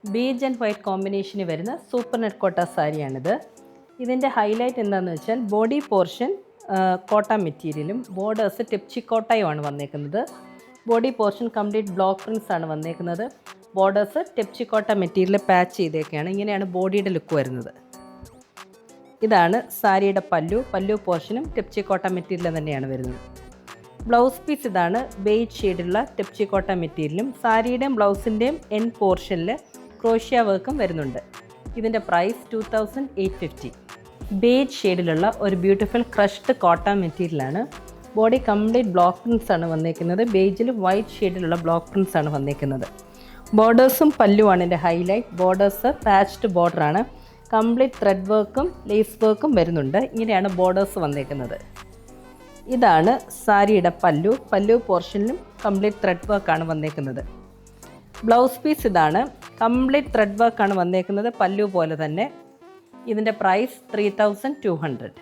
Beige and white കോമ്പിനേഷന് വരുന്ന super net കോട്ട സാരിയാണിത്. ഇതിൻ്റെ ഹൈലൈറ്റ് എന്താണെന്ന് വെച്ചാൽ ബോഡി പോർഷൻ കോട്ട മെറ്റീരിയലും ബോർഡേഴ്സ് ടിപ്ചി കോട്ടയുമാണ് വന്നേക്കുന്നത്. Body portion complete block Prince ആണ് വന്നേക്കുന്നത്. ബോർഡേഴ്സ് ടിപ്ചി കോട്ട മെറ്റീരിയൽ പാച്ച് ചെയ്തേക്കാണ്. ഇങ്ങനെയാണ് ബോഡിയുടെ ലുക്ക് വരുന്നത്. ഇതാണ് സാരിയുടെ പല്ലു പോർഷനും ടിപ്ചി കോട്ട മെറ്റീരിയൽ തന്നെയാണ് വരുന്നത്. ബ്ലൗസ് പീസ് ഇതാണ് ബേജ് ഷെയ്ഡുള്ള ടിപ്ചി കോട്ട മെറ്റീരിയലും സാരിയുടെയും ബ്ലൗസിൻ്റെയും എൻ പോർഷനിൽ ക്രോഷ്യ വർക്കും വരുന്നുണ്ട്. ഇതിൻ്റെ പ്രൈസ് 2850. ബേജ് ഷെയ്ഡിലുള്ള ഒരു ബ്യൂട്ടിഫുൾ ക്രഷ്ഡ് കോട്ട മെറ്റീരിയലാണ്. ബോഡി കംപ്ലീറ്റ് ബ്ലോക്ക് പ്രിൻസ് ആണ് വന്നേക്കുന്നത്. ബേജിൽ വൈറ്റ് ഷെയ്ഡിലുള്ള ബ്ലോക്ക് പ്രിൻസ് ആണ് വന്നേക്കുന്നത്. ബോർഡേഴ്സും പല്ലുവാണ് എൻ്റെ ഹൈലൈറ്റ്. ബോർഡേഴ്സ് പാച്ച്ഡ് ബോർഡറാണ്. കംപ്ലീറ്റ് ത്രെഡ് വർക്കും ലേസ് വർക്കും വരുന്നുണ്ട്. ഇങ്ങനെയാണ് ബോർഡേഴ്സ് വന്നേക്കുന്നത്. ഇതാണ് സാരിയുടെ പല്ലു പോർഷനിലും കംപ്ലീറ്റ് ത്രെഡ് വർക്കാണ് വന്നേക്കുന്നത്. ബ്ലൗസ് പീസ് ഇതാണ്. കംപ്ലീറ്റ് ത്രെഡ് വർക്കാണ് വന്നേക്കുന്നത്, പല്ലു പോലെ തന്നെ. ഇതിൻ്റെ പ്രൈസ് 3200.